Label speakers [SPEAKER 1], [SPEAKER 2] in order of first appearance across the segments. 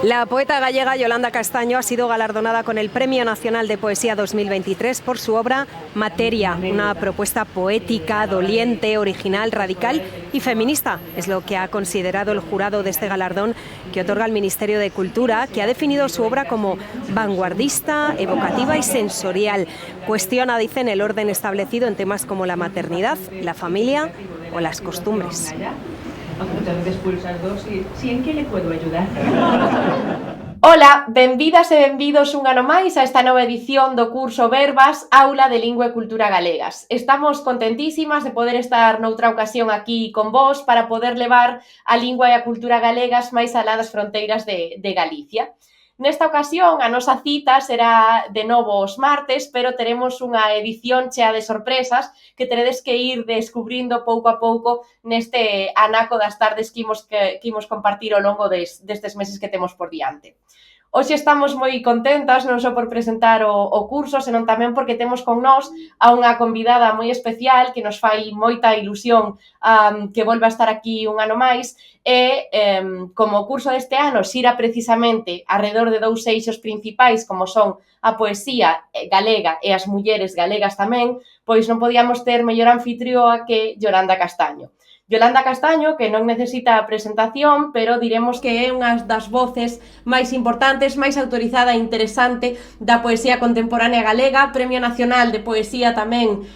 [SPEAKER 1] La poeta gallega Yolanda Castaño ha sido galardonada con el Premio Nacional de Poesía 2023 por su obra Materia, una propuesta poética, doliente, original, radical y feminista. Es lo que ha considerado el jurado de este galardón que otorga el Ministerio de Cultura, que ha definido su obra como vanguardista, evocativa y sensorial. Cuestiona, dicen, el orden establecido en temas como la maternidad, la familia o las costumbres.
[SPEAKER 2] Muchas veces pulsas dos y si en que le puedo ayudar.
[SPEAKER 3] Ola, benvidas e benvidos un ano máis a esta nova edición do curso Verbas, Aula de Lingua e Cultura Galegas. Estamos contentísimas de poder estar noutra ocasión aquí con vos para poder levar a lingua e a cultura galegas máis alá das fronteiras de Galicia. Nesta ocasión, a nosa cita será de novo os martes, pero teremos unha edición chea de sorpresas que teredes que ir descubrindo pouco a pouco neste anaco das tardes que imos compartir ao longo destes meses que temos por diante. Hoxe estamos moi contentas non só por presentar o curso, senón tamén porque temos con nós a unha convidada moi especial que nos fai moita ilusión que volva a estar aquí un ano máis e como o curso deste ano xira precisamente alrededor de dous eixos principais como son a poesía galega e as mulleres galegas tamén, pois non podíamos ter mellor anfitrioa que Yolanda Castaño. Yolanda Castaño, que non necesita presentación, pero diremos que é unha das voces máis importantes, máis autorizada e interesante da poesía contemporánea galega, Premio Nacional de Poesía tamén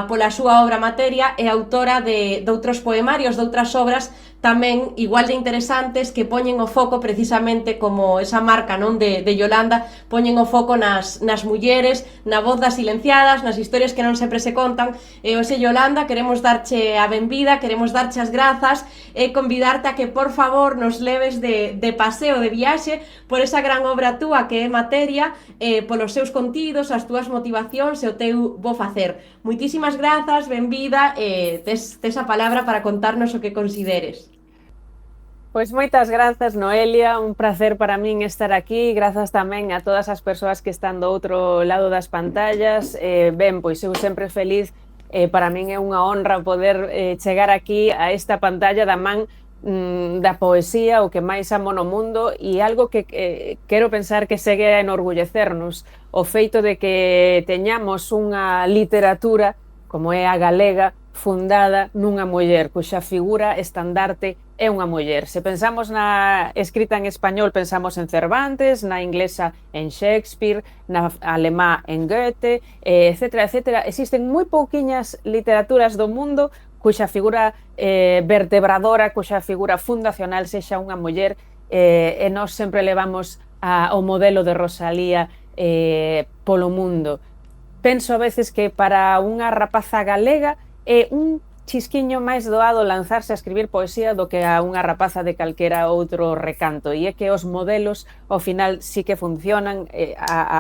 [SPEAKER 3] pola súa obra Materia e autora de outros poemarios, de outras obras tamén igual de interesantes que poñen o foco precisamente como esa marca non de Yolanda, poñen o foco nas mulleres, na voz das silenciadas, nas historias que non sempre se contan. E hoxe, Yolanda, queremos darche a benvida, queremos darche as grazas e convidarte a que, por favor, nos leves de paseo, de viaxe por esa gran obra túa que é Materia, polos seus contidos, as túas motivacións e o teu bo facer. Moitísimas grazas, benvida, tes a palabra para contarnos o que consideres.
[SPEAKER 4] Pois moitas grazas, Noelia, un placer para min estar aquí, grazas tamén a todas as persoas que están do outro lado das pantallas. Ben, pois eu sempre feliz, para min é unha honra poder chegar aquí a esta pantalla da man da poesía, o que máis amo no mundo, e algo que quero pensar que segue a enorgullecernos, o feito de que teñamos unha literatura como é a galega, fundada nunha muller, cuxa figura estandarte é unha muller. Se pensamos na escrita en español, pensamos en Cervantes, na inglesa en Shakespeare, na alemá en Goethe, etcétera, etcétera. Existen moi pouquiñas literaturas do mundo cuxa figura vertebradora, cuxa figura fundacional sexa unha muller, e nós sempre levamos o modelo de Rosalía polo mundo. Penso a veces que para unha rapaza galega é un chisquiño máis doado lanzarse a escribir poesía do que a unha rapaza de calquera outro recanto, e é que os modelos ao final sí que funcionan,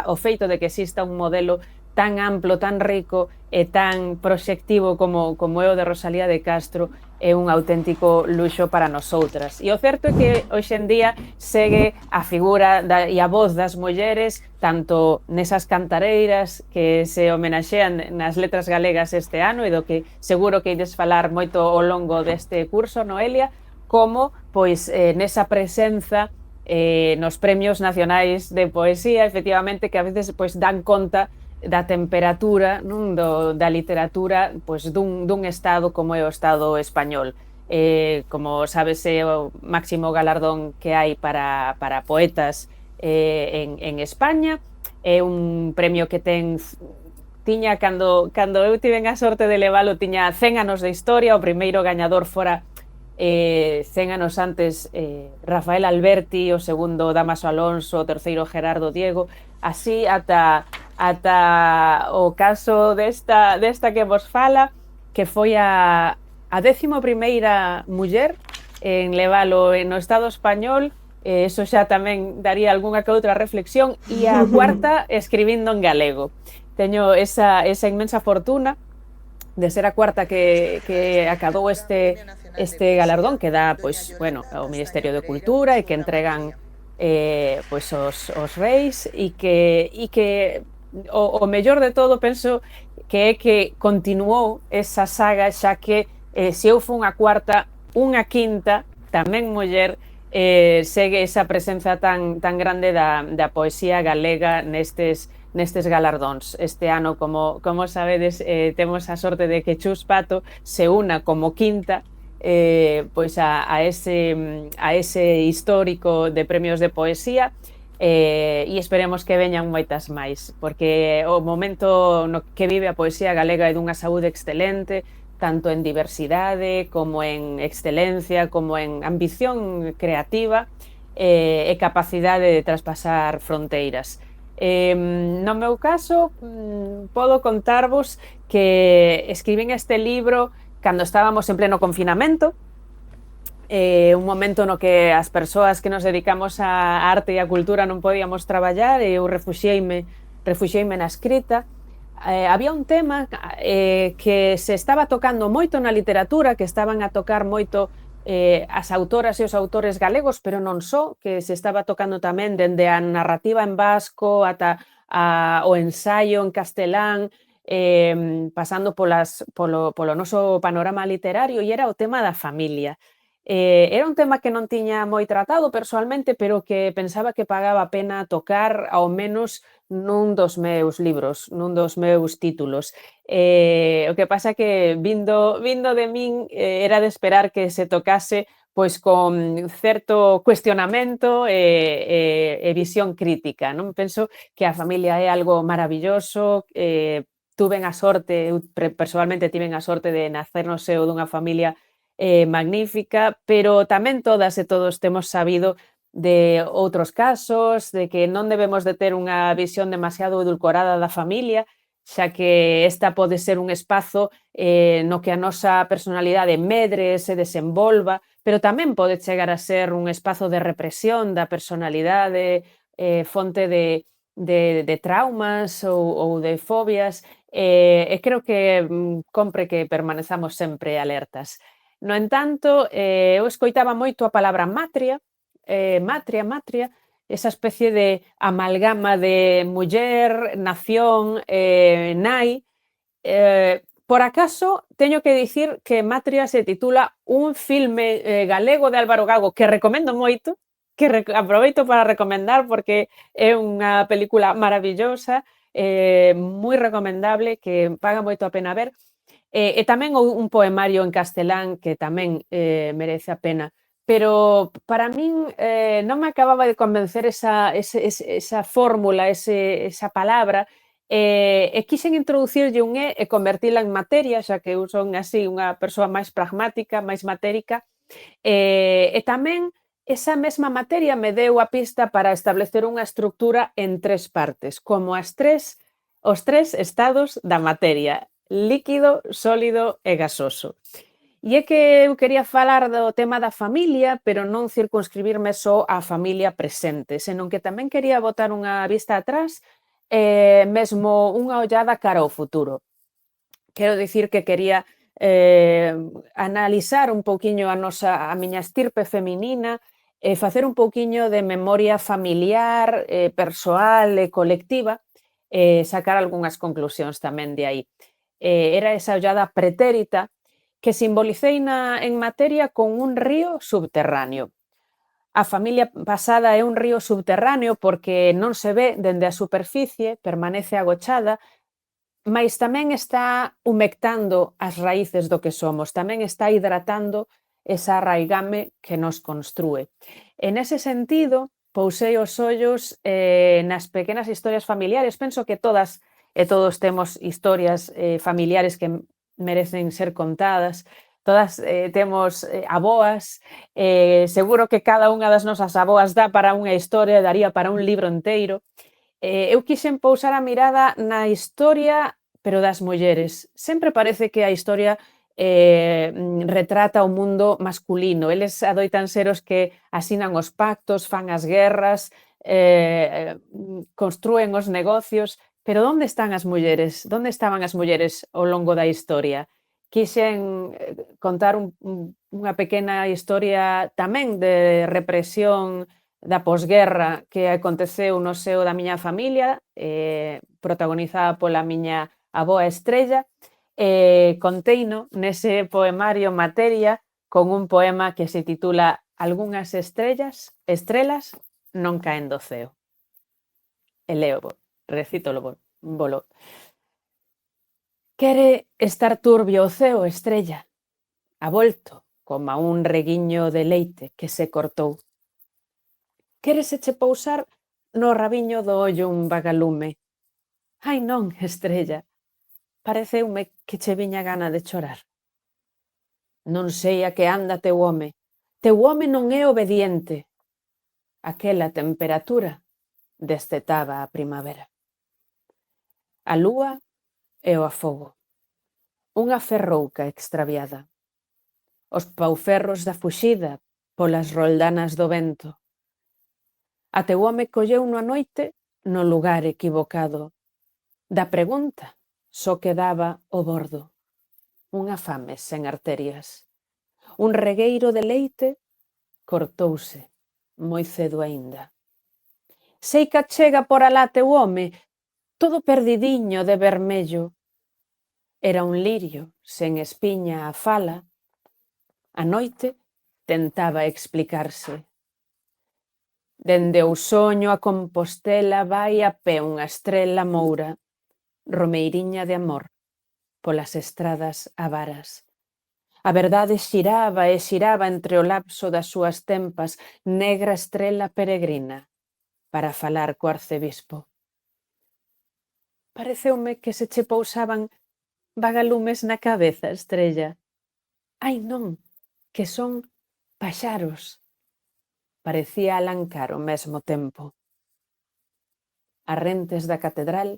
[SPEAKER 4] o feito de que exista un modelo tan amplo, tan rico e tan proxectivo como é o de Rosalía de Castro é un auténtico luxo para nosoutras. E o certo é que hoxe en día segue a figura e a voz das mulleres tanto nesas cantareiras que se homenaxean nas letras galegas este ano e do que seguro que ides falar moito ao longo deste curso, Noelia, como pois nesa presenza nos premios nacionais de poesía, efectivamente, que a veces pois dan conta da temperatura non, da literatura pois, dun estado como é o Estado español. Como sabes, é o máximo galardón que hai para poetas en España. É un premio que tiña, cando eu tiven a sorte de levalo, tiña 100 anos de historia. O primeiro gañador fora 100 anos antes Rafael Alberti, o segundo Dámaso Alonso, o terceiro Gerardo Diego, así ata o caso desta que vos fala, que foi a 11ª muller en levalo no Estado español. Eso xa tamén daría algunha que outra reflexión, e a cuarta escribindo en galego. Teño esa inmensa fortuna de ser a cuarta que acadou este galardón que dá, pois, bueno, o Ministerio de Cultura e que entregan pois os reis, e que o mellor de todo penso que é que continuou esa saga, xa que se eu fun a cuarta, unha quinta tamén muller segue esa presenza tan grande da poesía galega nestes galardóns. Este ano, como sabedes, temos a sorte de que Chus Pato se una como quinta pois a ese histórico de premios de poesía, e esperemos que veñan moitas máis, porque o momento no que vive a poesía galega é dunha saúde excelente, tanto en diversidade, como en excelencia, como en ambición creativa e capacidade de traspasar fronteiras. No meu caso, podo contarvos que escribín este libro cando estábamos en pleno confinamento, un momento no que as persoas que nos dedicamos á arte e á cultura non podíamos traballar e eu refuxieime na escrita. Había un tema que se estaba tocando moito na literatura, que estaban a tocar moito as autoras e os autores galegos, pero non só, que se estaba tocando tamén dende a narrativa en vasco ata o ensaio en castelán, pasando polo noso panorama literario, e era o tema da familia. Era un tema que non tiña moi tratado persoalmente, pero que pensaba que pagaba a pena tocar ao menos nun dos meus libros, nun dos meus títulos. O que pasa que vindo de min era de esperar que se tocase pois con certo cuestionamento e visión crítica, non? Penso que a familia é algo maravilloso, tuven a sorte, eu persoalmente tiven a sorte de nacer no seo dunha familia magnífica, pero tamén todas e todos temos sabido de outros casos, de que non debemos de ter unha visión demasiado edulcorada da familia, xa que esta pode ser un espazo no que a nosa personalidade medre, se desenvolva, pero tamén pode chegar a ser un espazo de represión da personalidade, fonte de traumas ou de fobias, e creo que compre que permanezamos sempre alertas. No entanto, eu escoitaba moito a palabra matria, esa especie de amalgama de muller, nación, nai. Por acaso, teño que dicir que Matria se titula un filme galego de Álvaro Gago que recomendo moito, que aproveito para recomendar porque é unha película maravillosa, moi recomendable, que paga moito a pena ver. E tamén un poemario en castelán que tamén merece a pena. Pero para min non me acababa de convencer esa fórmula, esa palabra, e quixen introducirlle un E e convertila en materia, xa que eu son así unha persoa máis pragmática, máis matérica, e tamén esa mesma materia me deu a pista para establecer unha estructura en tres partes, como os tres estados da materia: líquido, sólido e gasoso. E é que eu quería falar do tema da familia, pero non circunscribirme só á familia presente, senón que tamén quería botar unha vista atrás e mesmo unha ollada cara ao futuro. Quero dicir que quería analizar un pouquiño a miña estirpe feminina e facer un pouquiño de memoria familiar, persoal e colectiva e sacar algunhas conclusións tamén de aí. Era esa ollada pretérita que simbolicei en materia con un río subterráneo. A familia pasada é un río subterráneo porque non se ve dende a superficie, permanece agochada, mais tamén está humectando as raíces do que somos, tamén está hidratando esa raigame que nos construe. En ese sentido, pousei os ollos nas pequenas historias familiares. Penso que todas e todos temos historias familiares que merecen ser contadas. Todas temos aboas. Seguro que cada unha das nosas aboas dá para unha historia, daría para un libro inteiro. Eu quixen pousar a mirada na historia, pero das mulleres. Sempre parece que a historia retrata o mundo masculino. Eles adoitan ser os que asinan os pactos, fan as guerras, construen os negocios. Pero onde están as mulleres? Onde estaban as mulleres ao longo da historia? Quixen contar unha pequena historia tamén de represión da posguerra que aconteceu no seo da miña familia, protagonizada pola miña avoa Estrella. Conteino nese poemario Materia con un poema que se titula algunhas estrelas non caen do ceo. E leo, recito volo. Quere estar turbio o ceo, estrella, avolto coma un reguiño de leite que se cortou. Quérese che pousar no rabiño do ollo un vagalume. Ai non, estrella, pareceume que che viña gana de chorar. Non sei a que anda teu home non é obediente. Aquela temperatura destetaba a primavera. A lúa e o afogo. Unha ferrouca extraviada. Os pauferros da fuxida polas roldanas do vento. A teu home colleuno a noite no lugar equivocado. Da pregunta só quedaba o bordo. Unha fame sen arterias. Un regueiro de leite cortouse moi cedo aínda. Sei que chega por alá teu home, todo perdidiño de vermello. Era un lirio sen espiña a fala. A noite tentaba explicarse. Dende o soño a Compostela vai a pé unha estrela moura, romeiriña de amor, polas estradas avaras. A verdade xiraba e xiraba entre o lapso das súas tempas, negra estrela peregrina, para falar co arcebispo. Pareceume que se che pousaban vagalumes na cabeza, estrella. Ai non, que son paxaros. Parecía alancar ao mesmo tempo. As rentes da catedral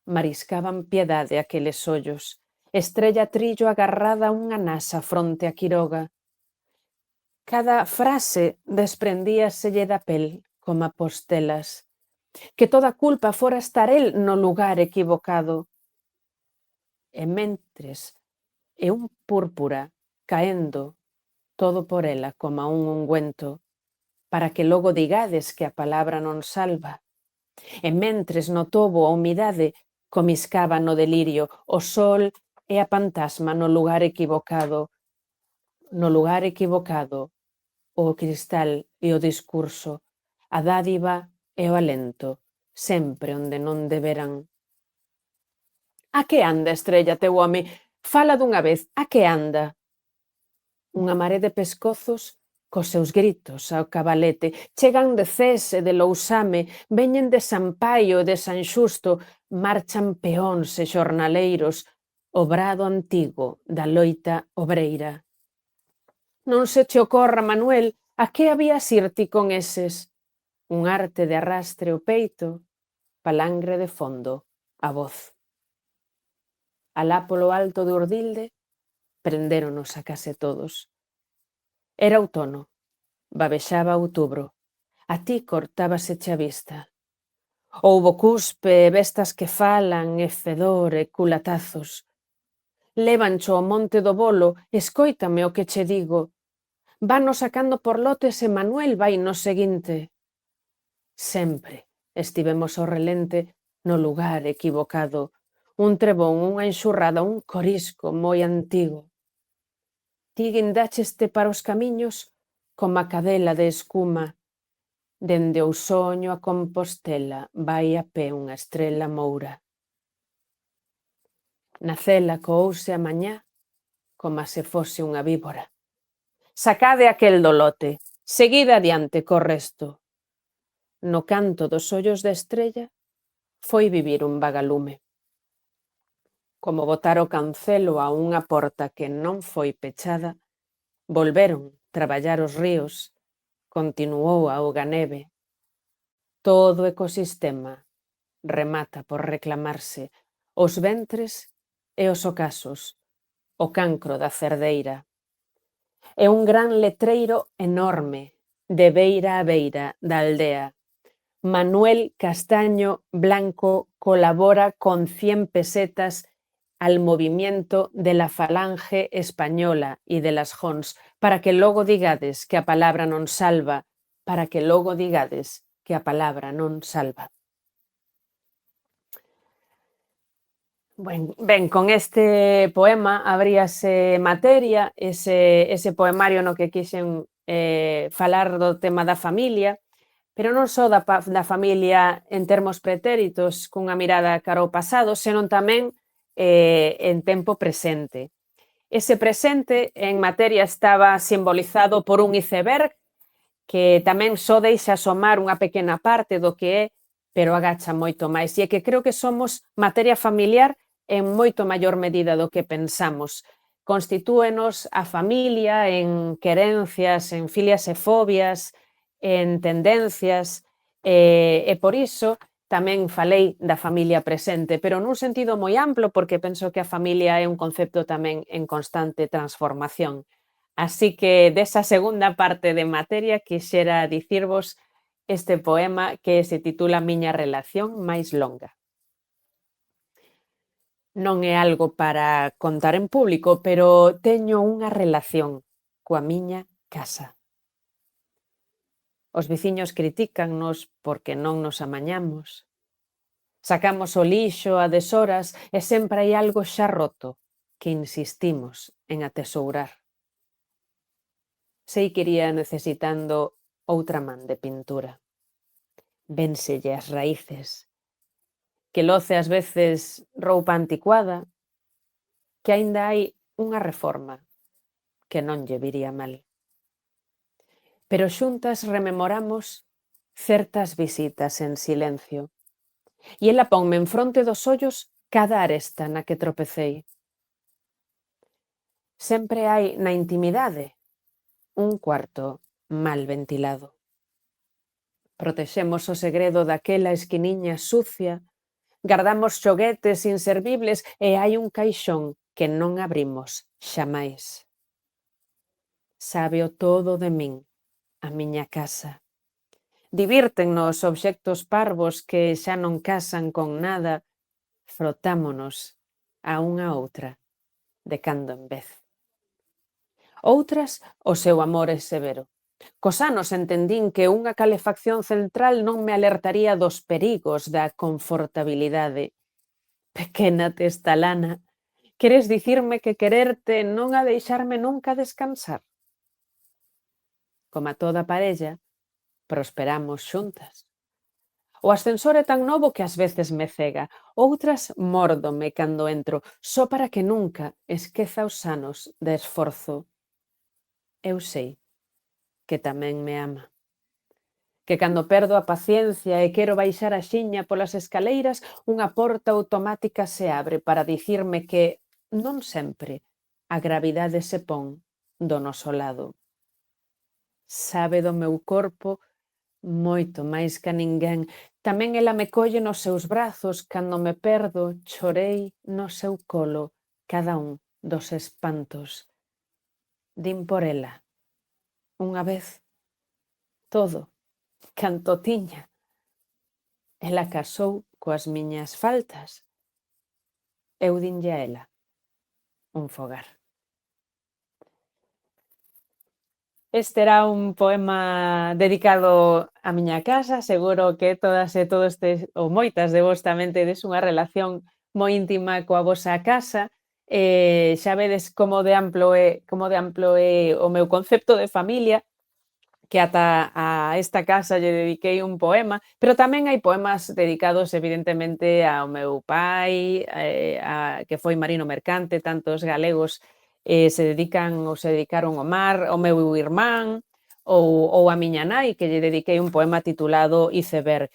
[SPEAKER 4] mariscaban piedade aqueles ollos. Estrella Trillo agarrada a unha nasa fronte a Quiroga. Cada frase desprendíaselle da pel como postelas. Que toda culpa fora estar el no lugar equivocado. E mentres, e un púrpura caendo todo por ela como un ungüento, para que logo digades que a palabra non salva. E mentres no tobo a humidade comiscaba no delirio, o sol e a fantasma no lugar equivocado. No lugar equivocado, o cristal e o discurso, a dádiva e o alento, sempre onde non deberan. A que anda, estrella, teu home? Fala dunha vez, a que anda? Unha maré de pescozos cos seus gritos ao cabalete, chegan de Cés e de Lousame, veñen de San Paio e de San Xusto, marchan peóns e xornaleiros, o brado antigo da loita obreira. Non se che ocorra, Manuel, a que habías irti con eses? Un arte de arrastre o peito, palangre de fondo, a voz. Alá polo alto de Urdilde, prendéronos a case todos. Era outono, babexaba outubro, a ti cortábase a vista. Houbo cuspe, bestas que falan, e fedor e culatazos. Lévancho ao monte do bolo, escóitame o que che digo. Vano sacando por lotes e Manuel vai no seguinte. Sempre estivemos ao relente no lugar equivocado. Un trebón, unha enxurrada, un corisco moi antigo. Ti guindácheste para os camiños como a cadela de escuma. Dende o soño a Compostela vai a pé unha estrela moura. Nacela coouse a mañá como se fose unha víbora. Sacade aquel do lote, seguide adiante co resto. No canto dos ollos de estrella foi vivir un vagalume. Como botar o cancelo a unha porta que non foi pechada, volveron traballar os ríos, continuou a auga neve. Todo o ecosistema remata por reclamarse os ventres e os ocasos, o cancro da cerdeira. É un gran letreiro enorme, de beira a beira da aldea. Manuel Castaño Blanco colabora con 100 pesetas al movimiento de la Falange Española y de las Jons, para que logo digades que a palabra non salva, para que logo digades que a palabra non salva. Ben, con este poema abríase materia, ese poemario no que quixen falar do tema da familia, pero non só da familia en termos pretéritos cunha mirada cara ao pasado, senón tamén en tempo presente. Ese presente en materia estaba simbolizado por un iceberg que tamén só deixa asomar unha pequena parte do que é, pero agacha moito máis. E é que creo que somos materia familiar en moito maior medida do que pensamos. Constitúenos a familia en querencias, en filias e fobias, en tendencias, e por iso tamén falei da familia presente, pero nun sentido moi amplo, porque penso que a familia é un concepto tamén en constante transformación. Así que desa segunda parte de materia quixera dicirvos este poema que se titula Miña relación máis longa. Non é algo para contar en público, pero teño unha relación coa miña casa. Os veciños critícannos porque non nos amañamos. Sacamos o lixo a deshoras e sempre hai algo xa roto que insistimos en atesourar. Sei que iría necesitando outra man de pintura. Vénselle as raíces, que loce ás veces roupa anticuada, que aínda hai unha reforma que non lle viría mal. Pero xuntas rememoramos certas visitas en silencio, e ela ponme en fronte dos ollos cada aresta na que tropecei. Sempre hai na intimidade un cuarto mal ventilado. Protexemos o segredo daquela esquiniña sucia, gardamos xoguetes inservibles e hai un caixón que non abrimos xamais. Sábeo todo de min, a miña casa. Divírtennos obxectos parvos que xa non casan con nada, frotámonos a unha outra de cando en vez. Outras, o seu amor é severo. Cos anos entendín que unha calefacción central non me alertaría dos perigos da confortabilidade. Pequena testalana, queres dicirme que quererte non a deixarme nunca descansar? Como a toda parella, prosperamos xuntas. O ascensor é tan novo que ás veces me cega, outras mórdome cando entro, só para que nunca esqueza os anos de esforzo. Eu sei que tamén me ama. Que cando perdo a paciencia e quero baixar a xiña polas escaleiras, unha porta automática se abre para dicirme que non sempre a gravidade se pon do noso lado. Sabe do meu corpo moito máis que a ninguén. Tamén ela me colle nos seus brazos cando me perdo, chorei no seu colo cada un dos espantos. Din por ela, unha vez, todo canto tiña. Ela casou coas miñas faltas. Eu dinlle a ela un fogar. Este era un poema dedicado á miña casa. Seguro que todas e todos ou moitas de vos tamén tedes unha relación moi íntima coa vosa casa. Xa vedes como de amplo é o meu concepto de familia, que ata a esta casa lle dediquei un poema, pero tamén hai poemas dedicados evidentemente ao meu pai, que foi marino mercante, tantos galegos se dedicaron ao mar, ao meu irmán, ou a miña nai, que lle dediquei un poema titulado Iceberg.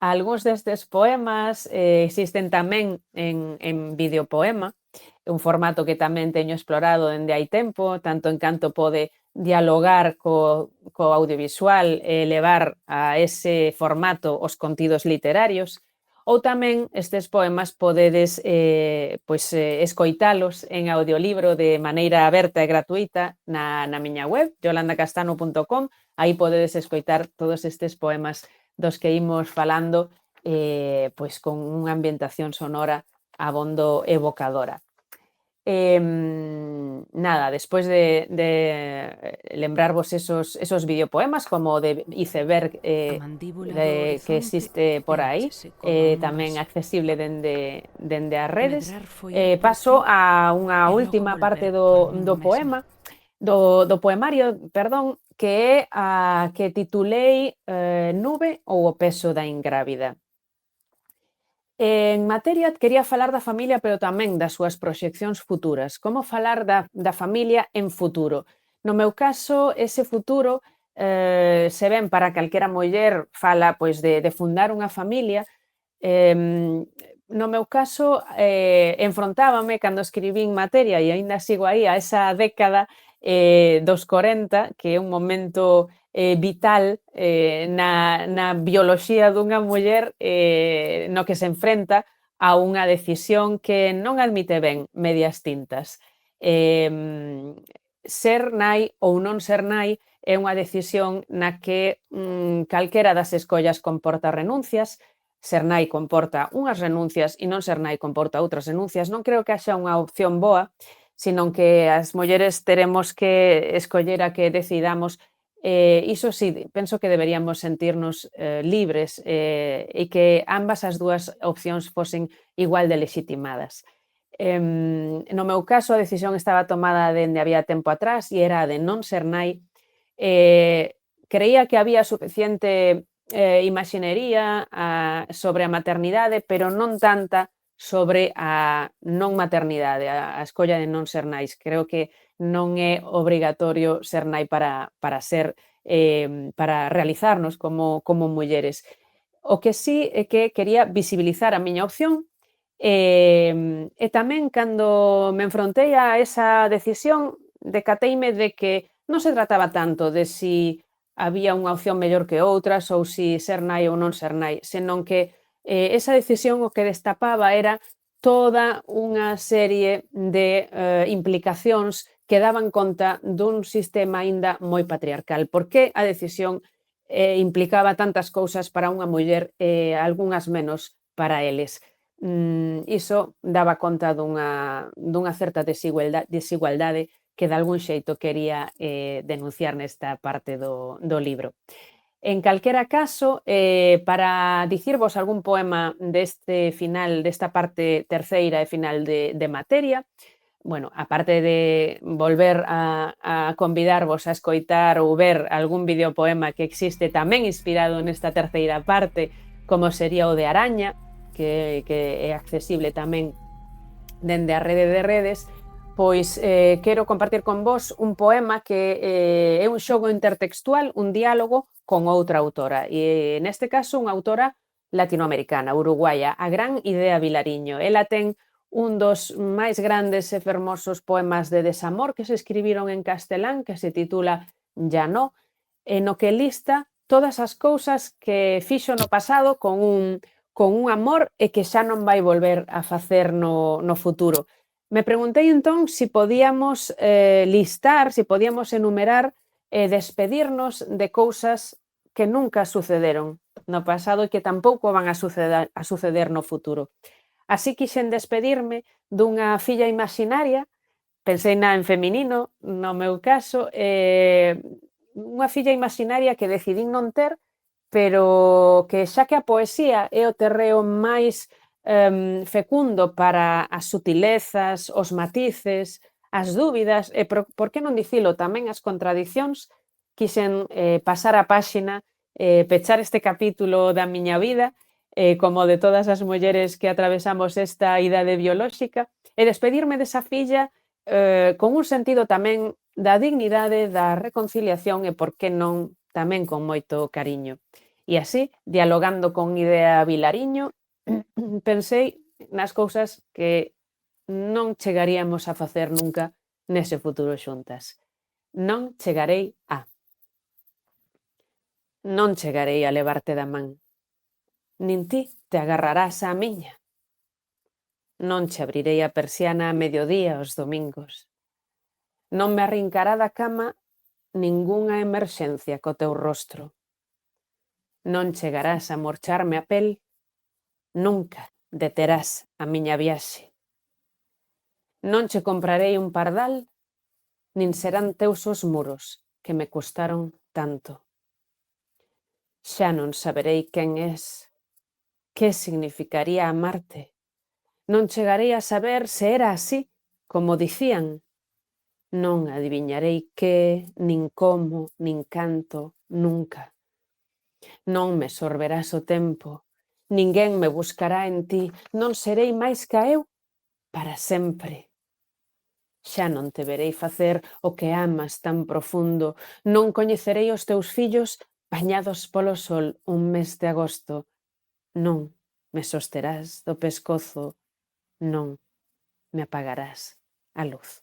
[SPEAKER 4] Algúns destes poemas existen tamén en videopoema, un formato que tamén teño explorado dende hai tempo, tanto en canto pode dialogar co audiovisual e levar a ese formato os contidos literarios, ou tamén estes poemas podedes escoitalos en audiolibro de maneira aberta e gratuita na miña web, yolandacastano.com. Aí podedes escoitar todos estes poemas dos que imos falando con unha ambientación sonora abondo evocadora. Nada, despois de lembrarvos esos videopoemas como de Iceberg que existe por aí, tamén accesible dende as redes, paso a unha última parte do poemario, que é a que titulei Nube ou o peso da ingrávida. En materia quería falar da familia, pero tamén das súas proxeccións futuras. Como falar da familia en futuro? No meu caso, ese futuro, se ben para calquera muller fala pois, de fundar unha familia, no meu caso, enfrontábame cando escribín materia e aínda sigo aí a esa década dos 40, que é un momento vital na bioloxía dunha muller no que se enfrenta a unha decisión que non admite ben medias tintas. Ser nai ou non ser nai é unha decisión na que calquera das escollas comporta renuncias. Ser nai comporta unhas renuncias e non ser nai comporta outras renuncias. Non creo que haxa unha opción boa, senón que as mulleres teremos que escoller a que decidamos. Iso sí, penso que deberíamos sentirnos libres e que ambas as dúas opcións fosen igual de legitimadas. No meu caso, a decisión estaba tomada dende había tempo atrás e era a de non ser nai. Creía que había suficiente imaxinería sobre a maternidade, pero non tanta sobre a non maternidade, a escolla de non ser nais. Creo que non é obrigatorio ser nai para realizarnos como mulleres. O que sí é que quería visibilizar a miña opción e tamén cando me enfrontei a esa decisión decateime de que non se trataba tanto de si había unha opción mellor que outras ou si ser nai ou non ser nai, senón que esa decisión o que destapaba era toda unha serie de implicacións que daban conta dun sistema aínda moi patriarcal. Por que a decisión implicaba tantas cousas para unha muller e algunhas menos para eles? Iso daba conta dunha certa desigualdade que de algún xeito quería denunciar nesta parte do libro. En calquera caso, para dicirvos algún poema deste final, desta parte terceira e final de materia, bueno, aparte de volver a convidarvos a escoitar ou ver algún videopoema que existe tamén inspirado nesta terceira parte, como sería o de Araña, que é accesible tamén dende a rede de redes, pois quero compartir con vos un poema que é un xogo intertextual, un diálogo con outra autora, e neste caso unha autora latinoamericana, uruguaya, a gran Idea Vilariño. Ela ten un dos máis grandes e fermosos poemas de desamor que se escribiron en castelán, que se titula Ya no, no que lista todas as cousas que fixo no pasado con un amor e que xa non vai volver a facer no futuro. Me preguntei entón se podíamos listar, se podíamos enumerar e despedirnos de cousas que nunca sucederon no pasado e que tampouco van a suceder no futuro. Así quixen despedirme dunha filla imaginaria, pensei en feminino, no meu caso, unha filla imaginaria que decidín non ter, pero que xa que a poesía é o terreo máis fecundo para as sutilezas, os matices, as dúbidas e, por que non dicilo, tamén as contradicións, quixen pasar a páxina, pechar este capítulo da miña vida, como de todas as mulleres que atravesamos esta idade biolóxica, e despedirme desa filla con un sentido tamén da dignidade, da reconciliación e, por que non, tamén con moito cariño. E así, dialogando con Idea Vilariño, pensei nas cousas que non chegaríamos a facer nunca nese futuro xuntas. Non chegarei a levarte da man, nin ti te agarrarás á miña. Non che abrirei a persiana a mediodía os domingos. Non me arrincará da cama ningunha emerxencia co teu rostro. Non chegarás a morcharme a pel, nunca deterás a miña viaxe. Non che comprarei un pardal, nin serán teus os muros que me custaron tanto. Xa non saberei quen és, que significaría amarte. Non chegarei a saber se era así, como dicían. Non adiviñarei que, nin como, nin canto, nunca. Non me sorberás o tempo, ninguén me buscará en ti, non serei máis ca eu para sempre. Xa non te verei facer o que amas tan profundo, non coñecerei os teus fillos bañados polo sol un mes de agosto. Non me sosterás do pescozo, non me apagarás a luz.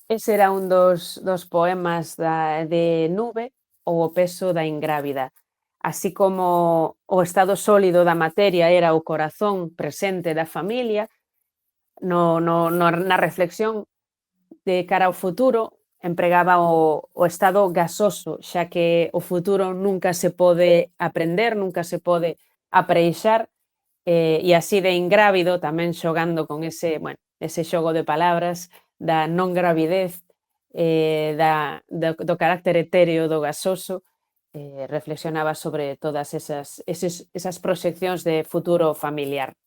[SPEAKER 4] Ese era un dos poemas de Nube ou O peso da ingrávida. Así como o estado sólido da materia era o corazón presente da familia, na reflexión de cara ao futuro empregaba o estado gasoso, xa que o futuro nunca se pode aprender, nunca se pode apreixar, e así de ingrávido, tamén xogando con ese xogo de palabras da non gravidez, do carácter etéreo do gasoso, reflexionaba sobre todas esas proxeccións de futuro familiar.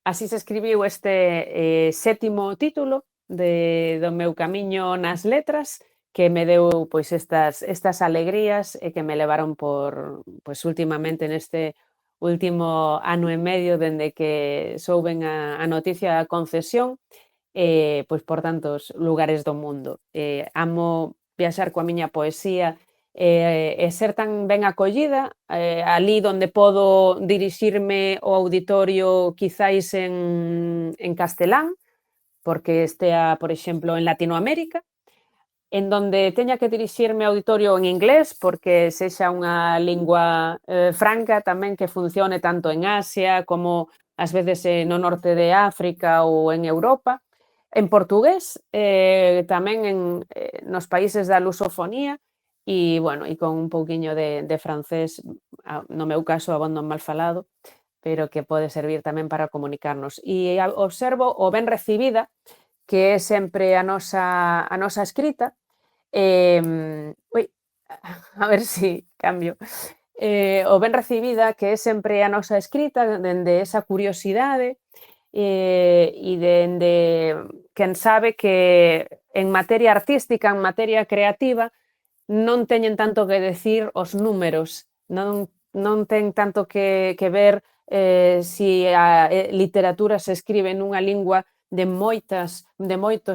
[SPEAKER 4] Así se escribiu este sétimo título do meu camiño nas letras, que me deu pois estas alegrías e que me levaron por pois últimamente neste último ano e medio dende que souben a noticia da concesión, pois por tantos lugares do mundo. Amo viaxar coa miña poesía e ser tan ben acollida ali donde podo dirixirme ao auditorio quizáis en castelán, porque estea, por exemplo, en Latinoamérica, en donde teña que dirixirme ao auditorio en inglés, porque sexa unha lingua franca tamén que funcione tanto en Asia como ás veces no norte de África ou en Europa, en portugués, tamén nos países da lusofonía, e, bueno, e con un pouquiño de francés, no meu caso, abondo en mal falado, pero que pode servir tamén para comunicarnos. E observo o ben recibida, que é sempre a nosa escrita. A ver si cambio. O ben recibida, que é sempre a nosa escrita, dende esa curiosidade, e dende quen sabe que en materia artística, en materia creativa, non teñen tanto que decir os números, non ten tanto que ver si a literatura se escribe nunha lingua de moitos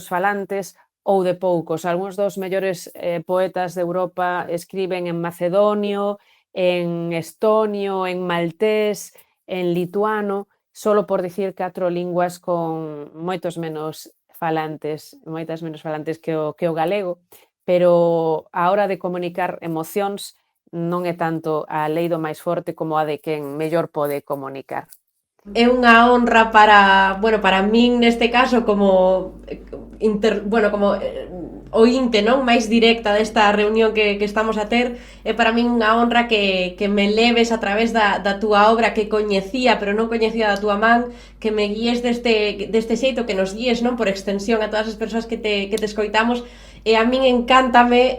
[SPEAKER 4] falantes ou de poucos. Algúns dos mellores poetas de Europa escriben en macedonio, en estonio, en maltés, en lituano, solo por dicir 4 linguas con moitas menos falantes que o galego, pero a hora de comunicar emocións non é tanto a lei do máis forte como a de quen mellor pode comunicar.
[SPEAKER 3] É unha honra para min neste caso como ointe, non, máis directa desta reunión que estamos a ter. É para min unha honra que me leves a través da túa obra que coñecía, pero non coñecía da túa man, que me guíes deste xeito, que nos guíes, non, por extensión a todas as persoas que te escoitamos. E a min encántame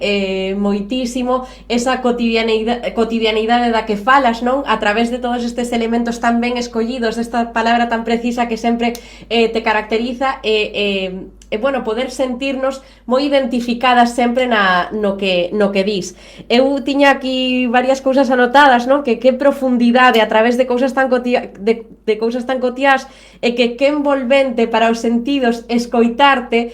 [SPEAKER 3] moitísimo esa cotidianidade da que falas, non? A través de todos estes elementos tan ben escollidos, desta palabra tan precisa que sempre te caracteriza, poder sentirnos moi identificadas sempre no que dis. Eu tiña aquí varias cousas anotadas, non? Que profundidade a través de cousas tan cotiás e que envolvente para os sentidos escoitarte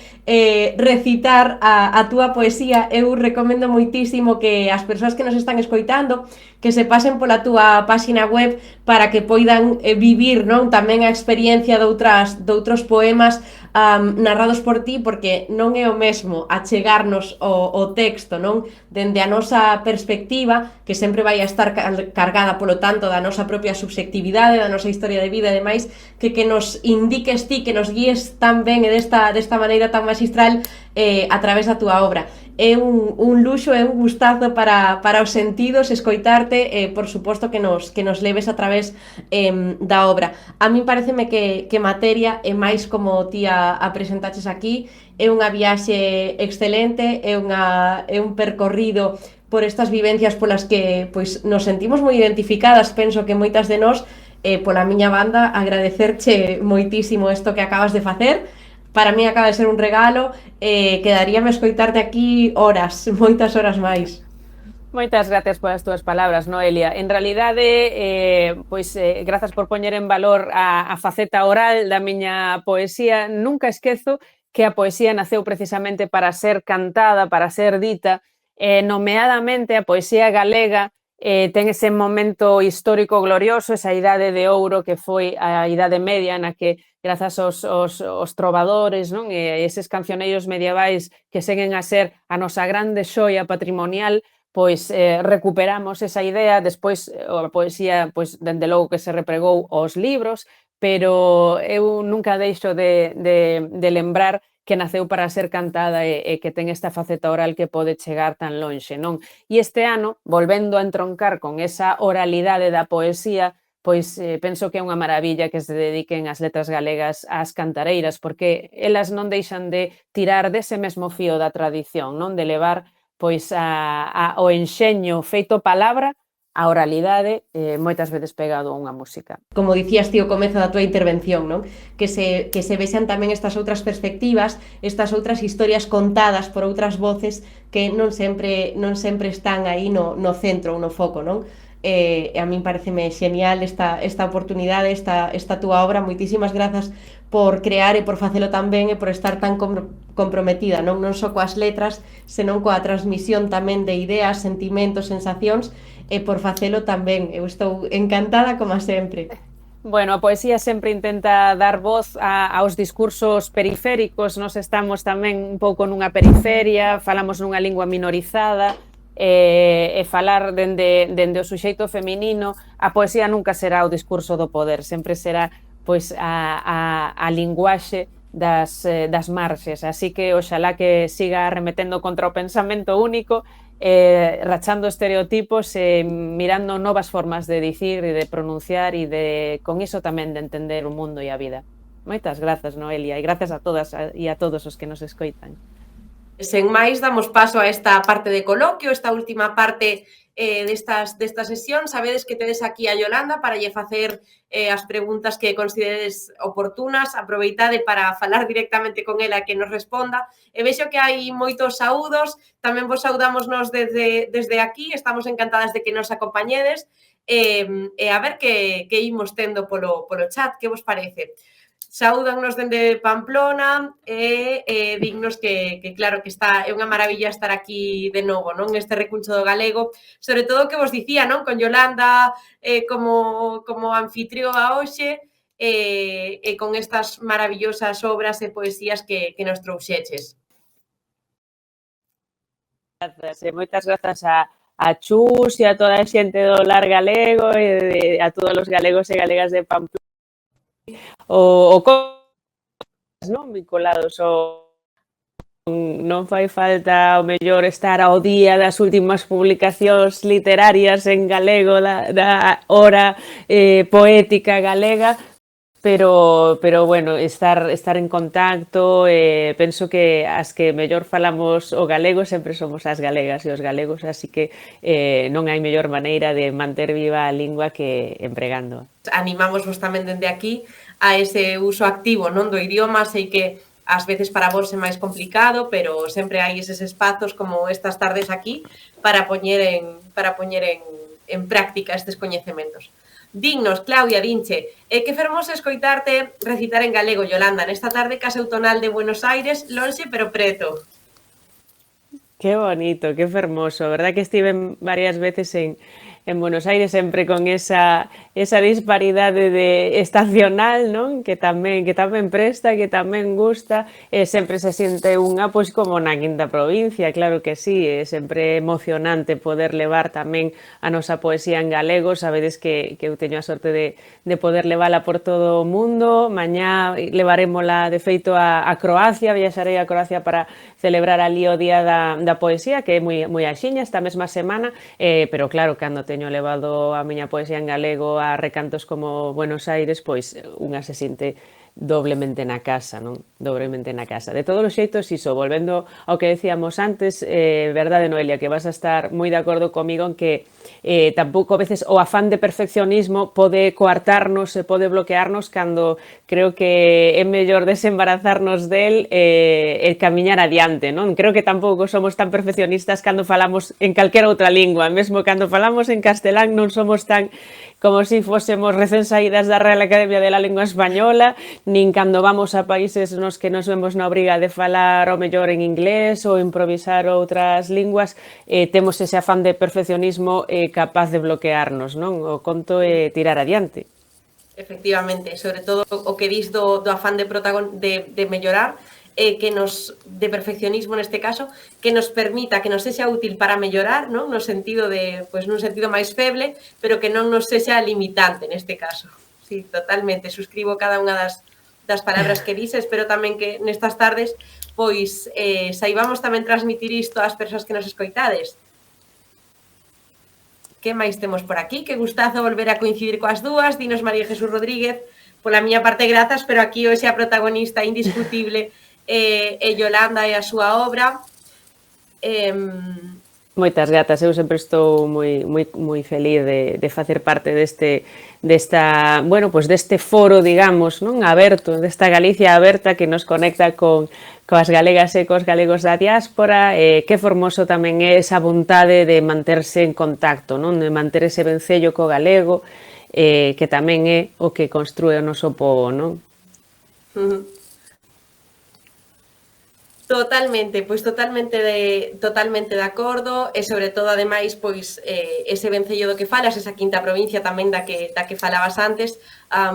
[SPEAKER 3] recitar a túa poesía. Eu recomendo moitísimo que as persoas que nos están escoitando que se pasen pola túa páxina web para que poidan vivir, non, tamén a experiencia doutros poemas narrados por ti, porque non é o mesmo achegarnos o texto, non, dende a nosa perspectiva, que sempre vai a estar cargada, polo tanto, da nosa propia subxectividade, da nosa historia de vida e demais, que nos indiques ti, que nos guíes tan ben e desta maneira tan magistral a través da túa obra. É un luxo, é un gustazo para os sentidos escoitarte, por suposto que nos leves a través da obra. A min pareceme que materia é máis como ti a presentaches aquí, é unha viaxe excelente, é un percorrido por estas vivencias polas que pois nos sentimos moi identificadas, penso que moitas de nós, pola miña banda, agradecerche moitísimo isto que acabas de facer. Para mí acaba de ser un regalo, quedaríame escoitarte aquí horas, moitas horas máis.
[SPEAKER 4] Moitas gracias polas túas palabras, Noelia. En realidade, grazas por poñer en valor a faceta oral da miña poesía. Nunca esquezo que a poesía naceu precisamente para ser cantada, para ser dita, nomeadamente a poesía galega ten ese momento histórico glorioso, esa idade de ouro que foi a idade media na que, grazas aos trovadores, non? E eses cancioneiros medievais que seguen a ser a nosa grande xoia patrimonial, pois recuperamos esa idea, despois a poesía, pois dende logo que se repregou aos libros, pero eu nunca deixo de lembrar que naceu para ser cantada e que ten esta faceta oral que pode chegar tan lonxe, non? E este ano, volvendo a entroncar con esa oralidade da poesía, pois penso que é unha maravilla que se dediquen as letras galegas ás cantareiras, porque elas non deixan de tirar dese mesmo fío da tradición, non? De levar pois o enxeño feito palabra, a oralidade, moitas veces pegado a unha música.
[SPEAKER 3] Como dicías ti ao comezo da túa intervención, non? Que se vexan tamén estas outras perspectivas, estas outras historias contadas por outras voces que non sempre están aí no centro ou no foco, non? A min pareceme genial esta oportunidade, esta túa obra. Moitísimas grazas por crear e por facelo tan ben e por estar tan comprometida, non só coas letras, senón coa transmisión tamén de ideas, sentimentos, sensacións, e por facelo tan ben. Eu estou encantada como sempre.
[SPEAKER 4] Bueno, a poesía sempre intenta dar voz aos discursos periféricos. Nós estamos tamén un pouco nunha periferia, falamos nunha lingua minorizada, e falar dende o suxeito feminino. A poesía nunca será o discurso do poder, sempre será pois a linguaxe das marxes, así que oxalá que siga remetendo contra o pensamento único, rachando estereotipos e mirando novas formas de dicir e de pronunciar e con iso tamén de entender o mundo e a vida. Moitas grazas, Noelia, e grazas a todas e a todos os que nos escoitan.
[SPEAKER 3] Sen máis, damos paso a esta parte de coloquio, esta última parte desta sesión. Sabedes que tedes aquí a Yolanda para lle facer as preguntas que consideredes oportunas. Aproveitade para falar directamente con ela que nos responda. E vexo que hai moitos saúdos, tamén vos saudamos nos desde aquí, estamos encantadas de que nos acompañedes, e a ver que imos tendo polo chat, que vos parece? Saúdannos dende Pamplona e dignos que claro que é unha maravilla estar aquí de novo, non? Este recuncho do galego, sobre todo que vos dicía, non? Con Yolanda como anfitrioa hoxe e con estas maravillosas obras e poesías que nos trouxeches.
[SPEAKER 4] Grazas, e moitas grazas a Chus e a toda a xente do Lar Galego e a todos os galegos e galegas de Pamplona, o non vinculados non fai falta o mellor estar ao día das últimas publicacións literarias en galego da hora poética galega, pero bueno, estar en contacto, penso que as que mellor falamos o galego sempre somos as galegas e os galegos, así que non hai mellor maneira de manter viva a lingua que empregando.
[SPEAKER 3] Animámosvos tamén dende aquí a ese uso activo, non, do idioma. Sei que ás veces para vos é máis complicado, pero sempre hai eses espazos como estas tardes aquí para poñer en práctica estes coñecementos. Dignos, Claudia, dinche, que fermoso escoitarte recitar en galego, Yolanda, nesta tarde Casa Autonal de Buenos Aires, lonxe pero preto.
[SPEAKER 4] Que bonito, que fermoso, a verdad que estive varias veces en Buenos Aires sempre con esa disparidade de estacional, non? Que tamén presta, que tamén gusta, e sempre se siente unha pois como na quinta provincia, claro que sí, é sempre emocionante poder levar tamén a nosa poesía en galego. Sabedes que eu teño a sorte de poder levala por todo o mundo. Mañá levarémola de feito a Croacia, viaxarei a Croacia para celebrar ali o Día da Poesía, que é moi axiña esta mesma semana, pero claro, cando teño levado a miña poesía en galego a recantos como Buenos Aires, pois unha se sinte doblemente na casa, non? Doblemente na casa. De todos os xeitos, iso, volvendo ao que decíamos antes, verdade, Noelia, que vas a estar moi de acordo comigo en que tampouco a veces o afán de perfeccionismo pode coartarnos e pode bloquearnos cando creo que é mellor desembarazarnos del e camiñar adiante, non? Creo que tampouco somos tan perfeccionistas cando falamos en calquera outra lingua, mesmo cando falamos en castelán non somos tan como se fósemos recén saídas da Real Academia de la Lingua Española, nin cando vamos a países nos que nos vemos na obriga de falar o mellor en inglés ou improvisar outras linguas, temos ese afán de perfeccionismo capaz de bloquearnos, non? O conto é tirar adiante.
[SPEAKER 3] Efectivamente, sobre todo o que dis do afán de mellorar, que nos, de perfeccionismo neste caso, que nos permita, que nos sexa útil para mellorar, non? No sentido de, pois nun sentido máis feble, pero que non nos sexa limitante neste caso. Sí, totalmente, suscribo cada unha das palabras que dices, espero tamén que nestas tardes pois saibamos tamén transmitir isto ás persoas que nos escoitades. Que máis temos por aquí? Que gustazo volver a coincidir coas dúas. Dinos María Jesús Rodríguez, pola miña parte grazas, pero aquí hoxe a protagonista indiscutible e Yolanda e a súa obra.
[SPEAKER 4] Moitas grazas, eu sempre estou moi feliz de facer parte desta, bueno, pues deste foro, digamos, non, aberto, desta Galicia aberta que nos conecta coas galegas e cos galegos da diáspora, que formoso tamén é esa vontade de manterse en contacto, non, de manter ese vencello co galego, que tamén é o que construe o noso pobo, non?
[SPEAKER 3] Totalmente, pois totalmente de acordo e sobre todo ademais pois ese vencello do que falas, esa quinta provincia tamén da que falabas antes,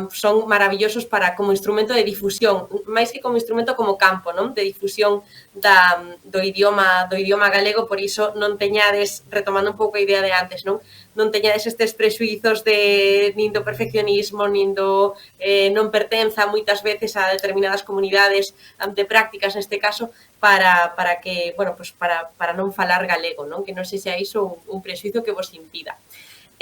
[SPEAKER 3] son maravillosos para como instrumento de difusión, máis que como instrumento como campo, non? De difusión do idioma galego, por iso non teñades, retomando un pouco a idea de antes, non teñades estes prexuizos de nin do perfeccionismo, nin do non pertenza moitas veces a determinadas comunidades de prácticas neste caso, para que, bueno, pues para non falar galego, non? Que non sexa iso un prexuizo que vos impida.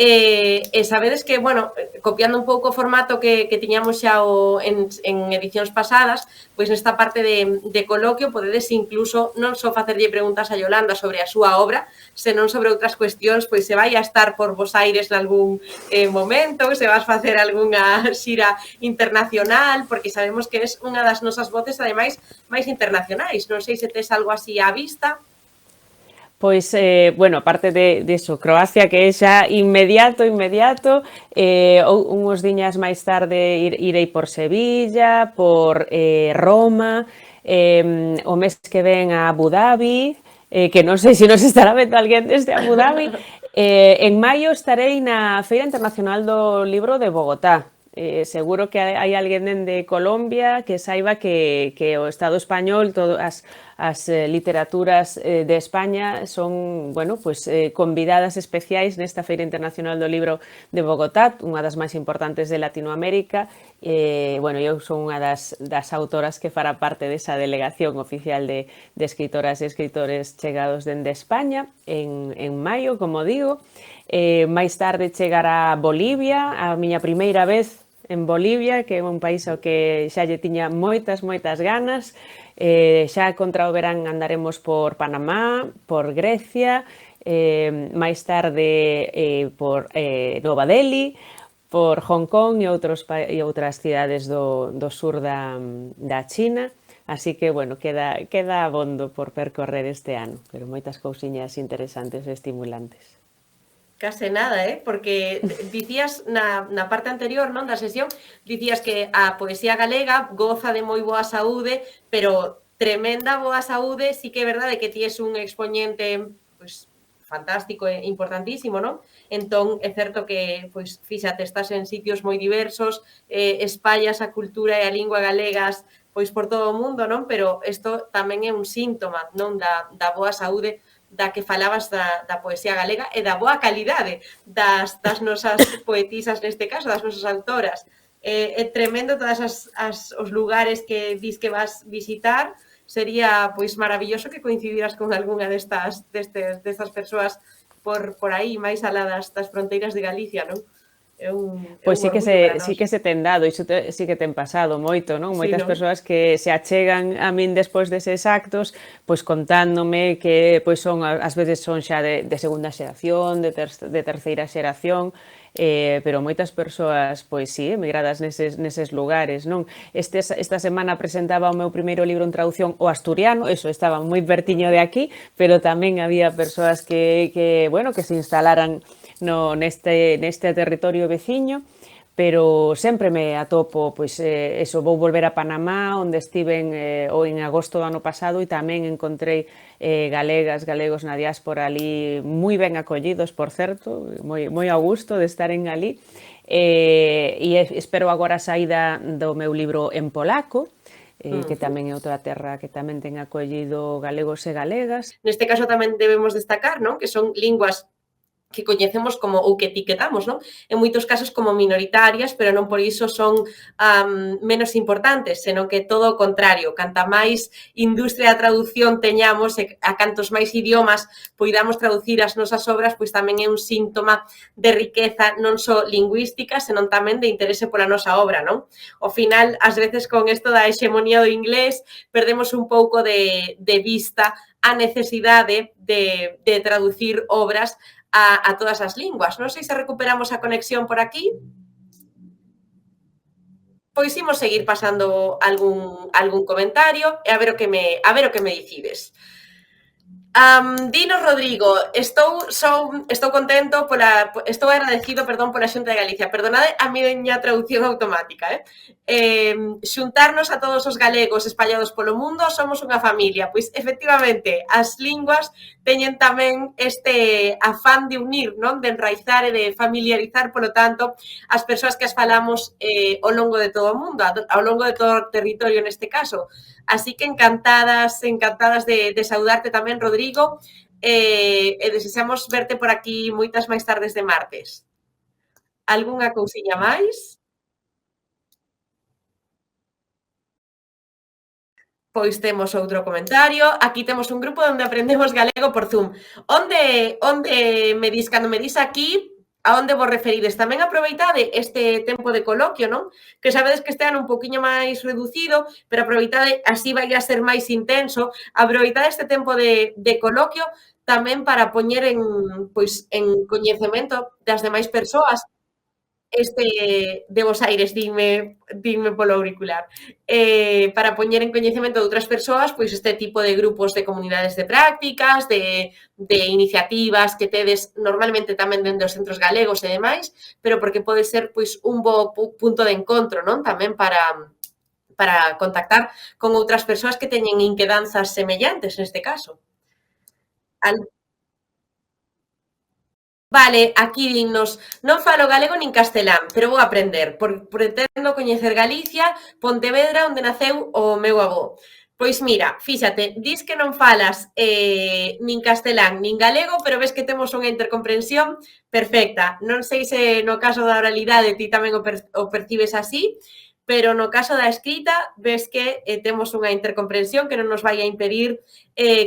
[SPEAKER 3] E sabedes que, bueno, copiando un pouco o formato que tiñamos xa en edicións pasadas, pois nesta parte de coloquio podedes incluso non só facerlle preguntas a Yolanda sobre a súa obra, senón sobre outras cuestións, pois se vai a estar por vos aires nalgún momento, se vas facer algunha xira internacional, porque sabemos que es unha das nosas voces, ademais, máis internacionais. Non sei se tes algo así á vista.
[SPEAKER 4] Pois, bueno, aparte de eso, Croacia, que é xa inmediato, unhos diñas máis tarde irei por Sevilla, por Roma, o mes que ven a Abu Dhabi, que non sei se nos estará vendo alguén desde Abu Dhabi. En maio estarei na Feira Internacional do Libro de Bogotá. Seguro que hai alguén de Colombia que saiba que o Estado español, todas as literaturas de España son, bueno, pues convidadas especiais nesta Feira Internacional do Libro de Bogotá, unha das máis importantes de Latinoamérica. Bueno, eu son unha das autoras que fará parte desa delegación oficial de escritoras e escritores chegados dende España en maio, como digo. Máis tarde chegará Bolivia, a miña primeira vez en Bolivia, que é un país ao que xa lle tiña moitas ganas. Xa contra o verán andaremos por Panamá, por Grecia, máis tarde por Nova Delhi, por Hong Kong e outras cidades do sur da China. Así que, bueno, queda abondo por percorrer este ano, pero moitas cousiñas interesantes e estimulantes.
[SPEAKER 3] Case nada, porque dicías na parte anterior, non, da sesión, dicías que a poesía galega goza de moi boa saúde, pero tremenda boa saúde, sí que é verdade que ti es un expoñente pois fantástico e importantísimo, non? Entón, é certo que, pois, fíxate, estás en sitios moi diversos, espallas a cultura e a lingua galegas pois por todo o mundo, non? Pero isto tamén é un síntoma, non, da boa saúde da que falabas da poesía galega e da boa calidade das nosas poetisas neste caso, das nosas autoras. É tremendo todas os lugares que dis que vas visitar. Sería pois maravilloso que coincidiras con algunha destas persoas por aí, máis alá das fronteiras de Galicia, non? É
[SPEAKER 4] Pois
[SPEAKER 3] un orgullo para
[SPEAKER 4] sí
[SPEAKER 3] nós.
[SPEAKER 4] que se ten dado, iso sí que ten pasado moito, non?
[SPEAKER 3] Sí,
[SPEAKER 4] Moitas
[SPEAKER 3] non?
[SPEAKER 4] persoas que se achegan a min despois deses actos, pois contándome que pois son ás veces son xa de segunda xeración, de terceira xeración, pero moitas persoas, pois sí, emigradas neses lugares, non? Esta semana presentaba o meu primeiro libro en traducción o asturiano, eso estaba moi pertiño de aquí, pero tamén había persoas bueno, que se instalaran neste territorio veciño, pero sempre me atopo, pois eso, vou volver a Panamá, onde estiven o en agosto do ano pasado e tamén encontrei galegos na diáspora ali moi ben acollidos, por certo, moi a gusto de estaren ali, e espero agora a saída do meu libro en polaco, que tamén é outra terra que tamén ten acollido galegos e galegas.
[SPEAKER 3] Neste caso tamén debemos destacar, non? Que son linguas que coñecemos como ou que etiquetamos, non? En moitos casos como minoritarias, pero non por iso son menos importantes, senón que todo o contrario, canta máis industria da traducción teñamos e a cantos máis idiomas poidamos traducir as nosas obras, pois tamén é un síntoma de riqueza non só lingüística, senón tamén de interese pola nosa obra, non? Ao final, ás veces con isto da hexemonía do inglés, perdemos un pouco de vista a necesidade de traducir obras a todas as linguas. Non sei se recuperamos a conexión por aquí. Pois imos seguir pasando algún comentario e a ver o que me dicides. Dinos Rodrigo, estou contento estou agradecido, pola Xunta de Galicia. Perdonade a miña traducción automática, xuntarnos a todos os galegos espallados polo mundo, somos unha familia. Pois efectivamente, as linguas teñen tamén este afán de unir, non? De enraizar e de familiarizar, polo tanto, as persoas que as falamos ao longo de todo o mundo, ao longo de todo o territorio neste caso. Así que encantadas de saudarte tamén, Rodrigo, e desexamos verte por aquí moitas máis tardes de martes. Algunha cousiña máis? Pois temos outro comentario. Aquí temos un grupo onde aprendemos galego por Zoom. Onde me dis, cando me dis aquí, a onde vos referides? Tamén aproveitade este tempo de coloquio, non? Que sabedes que este ano un poquinho máis reducido, pero aproveitade, así vai a ser máis intenso, aproveitade este tempo de coloquio tamén para poñer en coñecemento das demais persoas de Bos Aires, dinme polo auricular, para poñer en coñecemento de outras persoas pois este tipo de grupos de comunidades de prácticas, de iniciativas que tedes normalmente tamén dentro dos centros galegos e demais, pero porque pode ser pois un bo punto de encontro, non? Tamén para contactar con outras persoas que teñen inquedanzas semellantes neste caso. Vale, aquí dinnos, non falo galego nin castelán, pero vou aprender, pretendo coñecer Galicia, Pontevedra, onde naceu o meu avó. Pois mira, fíxate, dis que non falas nin castelán nin galego, pero ves que temos unha intercomprensión perfecta. Non sei se no caso da oralidade ti tamén o percibes así, pero no caso da escrita ves que temos unha intercomprensión que non nos vai a impedir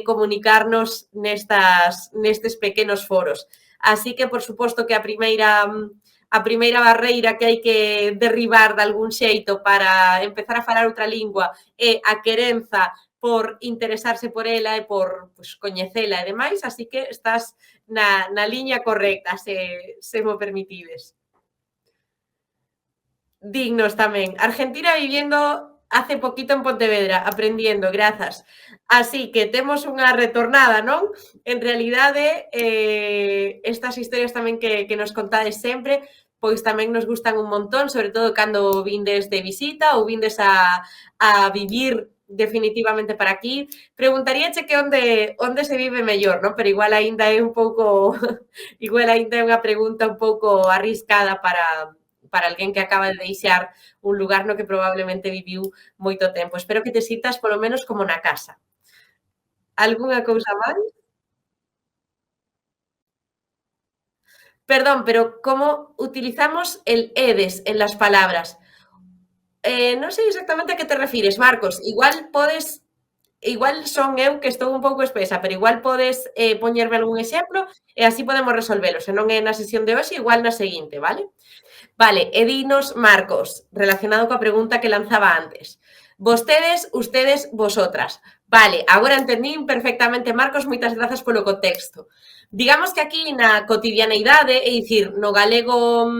[SPEAKER 3] comunicarnos nestes pequenos foros. Así que, por suposto, que a primeira barreira que hai que derribar de algún xeito para empezar a falar outra lingua é a querenza por interesarse por ela e por coñecela e demais, así que estás na liña correcta, se mo permitides. Dignos tamén. Argentina viviendo hace poquito en Pontevedra, aprendiendo, grazas. Así que temos unha retornada, non? En realidade, estas historias tamén que nos contades sempre, pois tamén nos gustan un montón, sobre todo cando vindes de visita ou vindes a vivir definitivamente para aquí. Preguntaríache que onde se vive mellor, non? Pero igual aínda é un pouco igual aínda é unha pregunta un pouco arriscada para alguén que acaba de deixar un lugar no que probablemente viviu moito tempo. Espero que te sintas polo menos como na casa. Algunha cousa máis? Perdón, pero como utilizamos el edes en las palabras? Non sei exactamente a que te refires, Marcos. Igual son eu que estou un pouco espesa, pero igual podes poñerme algún exemplo e así podemos resolvelo. Se non é na sesión de hoxe, igual na seguinte, vale? Vale, e dinos, Marcos, relacionado coa pregunta que lanzaba antes. Vostedes, ustedes, vosotras. Vale, agora entendín perfectamente, Marcos, moitas grazas polo contexto. Digamos que aquí na cotidianeidade, é dicir, no galego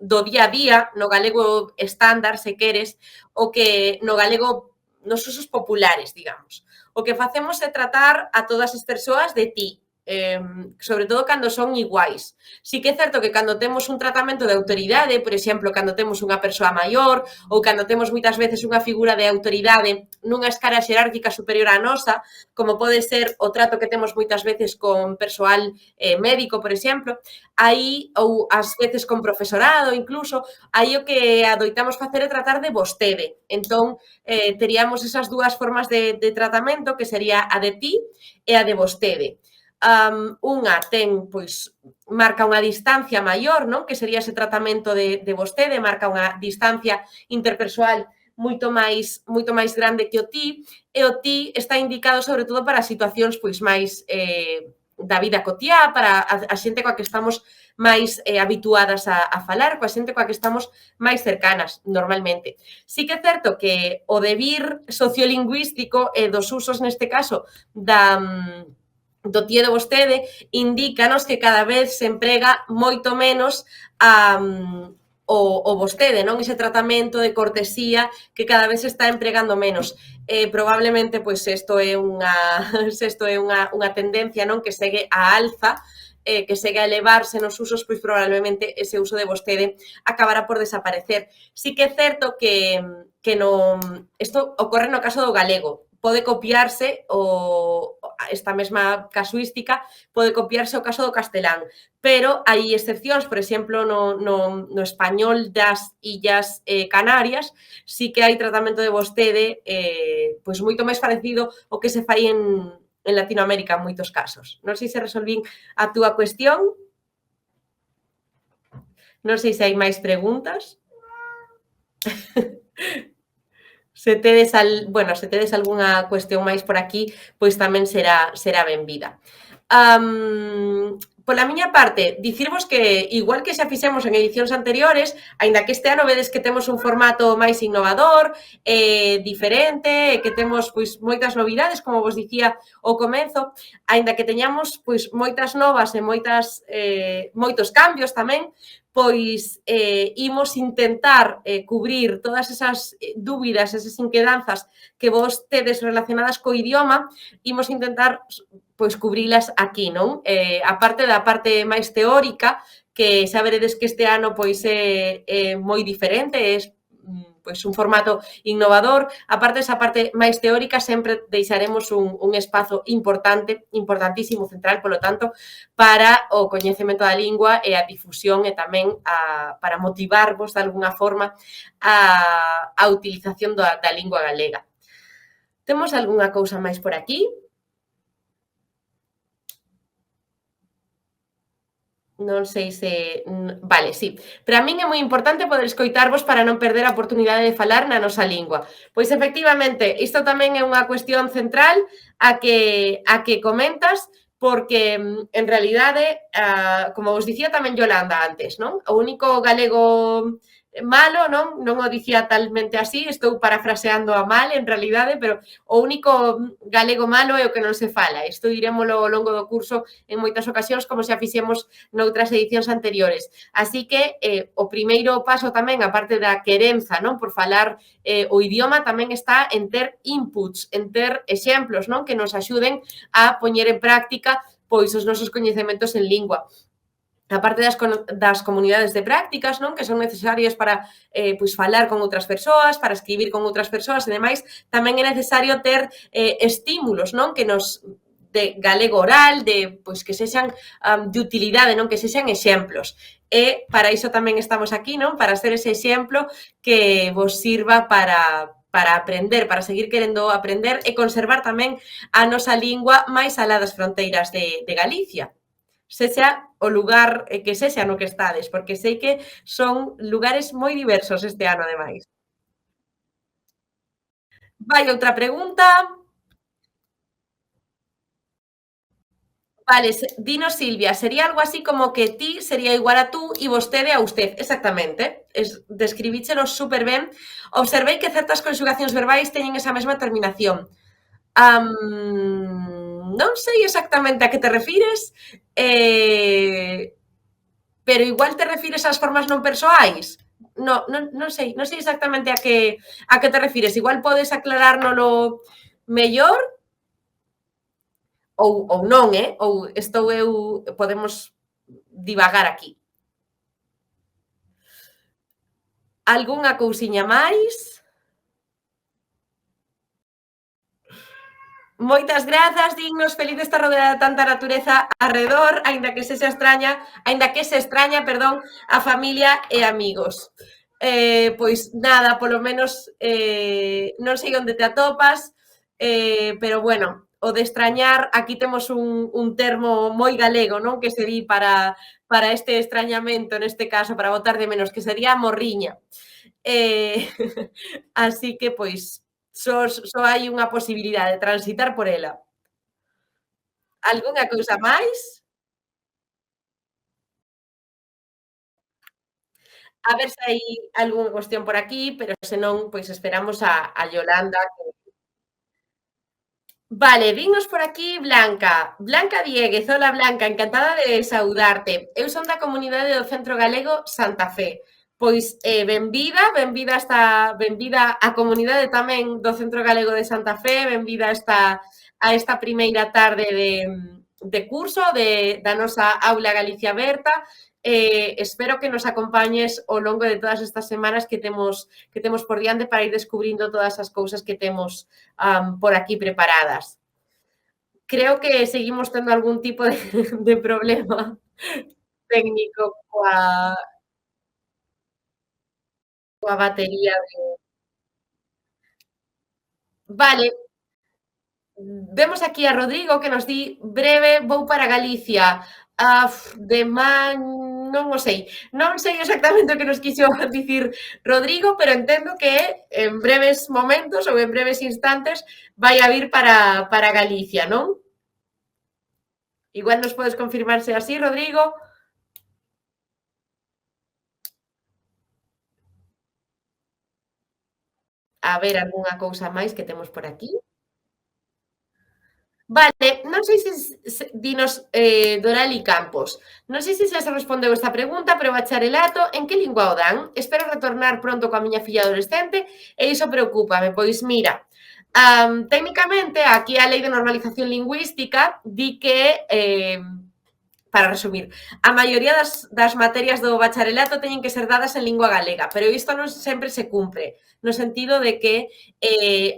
[SPEAKER 3] do día a día, no galego estándar, se queres, o que no galego nos usos populares, digamos. O que facemos é tratar a todas as persoas de ti, sobre todo cando son iguais. Sí que é certo que cando temos un tratamento de autoridade, por exemplo, cando temos unha persoa maior ou cando temos moitas veces unha figura de autoridade nunha escala xerárquica superior á nosa, como pode ser o trato que temos moitas veces con persoal médico, por exemplo, aí, ou ás veces con profesorado incluso, aí o que adoitamos facer é tratar de vostede. Entón, teríamos esas dúas formas de tratamento, que sería a de ti e a de vostede. Unha ten, pois, marca unha distancia maior, non? Que sería ese tratamento de vostede, marca unha distancia interpersoal moito máis grande que o ti, e o ti está indicado sobre todo para situacións pois máis da vida cotiá, para a xente coa que estamos máis habituadas a falar, coa xente coa que estamos máis cercanas, normalmente. Sí que é certo que o debir sociolingüístico e dos usos, neste caso, do ti e do vostede, indícanos que cada vez se emprega moito menos o vostede, non? Ese tratamento de cortesía que cada vez se está empregando menos. Probablemente, pois, isto é unha tendencia, non? Que segue a alza, que segue a elevarse nos usos, pois probablemente ese uso de vostede acabará por desaparecer. Sí que é certo que isto ocorre no caso do galego. Pode copiarse esta mesma casuística, pode copiarse o caso do castelán, pero hai excepcións, por exemplo, no español das Illas Canarias, sí que hai tratamento de vostede pois moito máis parecido ao que se fai en Latinoamérica en moitos casos. Non sei se resolvín a túa cuestión. Non sei se hai máis preguntas. Se tedes algunha cuestión máis por aquí, pois tamén será benvida. Pola miña parte, dicirvos que, igual que xa fixemos en edicións anteriores, aínda que este ano vedes que temos un formato máis innovador, diferente, e que temos pois moitas novidades, como vos dicía ao comezo, aínda que teñamos pois moitas novas e moitos cambios tamén, pois imos intentar cubrir todas esas dúbidas, esas inquedanzas que vos tedes relacionadas co idioma, imos intentar pois cubrilas aquí, non? A parte da parte máis teórica, que xa veredes que este ano pois é moi diferente, é pois un formato innovador. A parte desa parte máis teórica, sempre deixaremos un espazo importante, importantísimo, central, polo tanto, para o coñecemento da lingua e a difusión e tamén para motivarvos de alguna forma a utilización da lingua galega. Temos algunha cousa máis por aquí? Non sei se... Vale, sí. Para min é moi importante poder escoitarvos para non perder a oportunidade de falar na nosa lingua. Pois, efectivamente, isto tamén é unha cuestión central a que comentas, porque, en realidade, como vos dicía tamén Yolanda antes, non? O único galego malo, non o dicía talmente así, estou parafraseando a mal, en realidade, pero o único galego malo é o que non se fala. Isto dirémolo ao longo do curso en moitas ocasións, como xa fixemos noutras edicións anteriores. Así que o primeiro paso tamén, a parte da querenza, non, por falar o idioma, tamén está en ter inputs, en ter exemplos, non, que nos axuden a poñer en práctica pois os nosos coñecementos en lingua. A parte das comunidades de prácticas, non, que son necesarias para pois falar con outras persoas, para escribir con outras persoas e demais, tamén é necesario ter estímulos, non, que nos de galego oral, de pois que sexan de utilidade, non, que sexan exemplos. E para iso tamén estamos aquí, non, para ser ese exemplo que vos sirva para aprender, para seguir querendo aprender e conservar tamén a nosa lingua máis alá das fronteiras de Galicia. Sexa o lugar que sexa no que estades, porque sei que son lugares moi diversos este ano, ademais. Vai outra pregunta. Vale, dinos Silvia, sería algo así como que ti sería igual a tú e vostede a usted, exactamente. Describíchelo super ben. Observei que certas conxugacións verbais teñen esa mesma terminación. Non sei exactamente a que te refires, pero igual te refires ás formas non persoais. Non sei exactamente a que te refires. Igual podes aclarárnolo mellor ou non, ou estou eu, podemos divagar aquí. Algunha cousiña máis? Moitas grazas, dignos, feliz de estar rodeada de tanta natureza arredor, aínda que se extraña, perdón, a familia e amigos. Pois nada, polo menos non sei onde te atopas, pero bueno, o de extrañar, aquí temos un termo moi galego, non? Que se di para este extrañamento, neste caso, para botar de menos, que sería morriña. Así que, pois, só hai unha posibilidade de transitar por ela. Algunha cousa máis? A ver se hai algunha cuestión por aquí, pero se non, pois esperamos a Yolanda. Vale, vinnos por aquí Blanca. Blanca Dieguez, hola Blanca, encantada de saudarte. Eu son da comunidade do Centro Galego Santa Fe. Pois benvida á comunidade tamén do Centro Galego de Santa Fe, benvida a esta primeira tarde de curso da nosa Aula Galicia Aberta. Espero que nos acompañes ao longo de todas estas semanas que temos por diante para ir descubrindo todas as cousas que temos por aquí preparadas. Creo que seguimos tendo algún tipo de problema técnico coa batería. Vale, vemos aquí a Rodrigo que nos di breve, vou para Galicia. De man, non o sei. Non sei exactamente o que nos quixo dicir Rodrigo, pero entendo que en breves momentos ou en breves instantes vai a vir para Galicia, non? Igual nos podes confirmar se así, Rodrigo. A ver, algunha cousa máis que temos por aquí. Vale, non sei se dinos Dorali Campos. Non sei se xa se respondeu esta pregunta, pero o bacharelato en que lingua o dan? Espero retornar pronto coa miña filla adolescente e iso preocúpame. Pois mira, técnicamente, aquí a Lei de Normalización Lingüística di que para resumir, a maioría das materias do bacharelato teñen que ser dadas en lingua galega, pero isto non sempre se cumpre, no sentido de que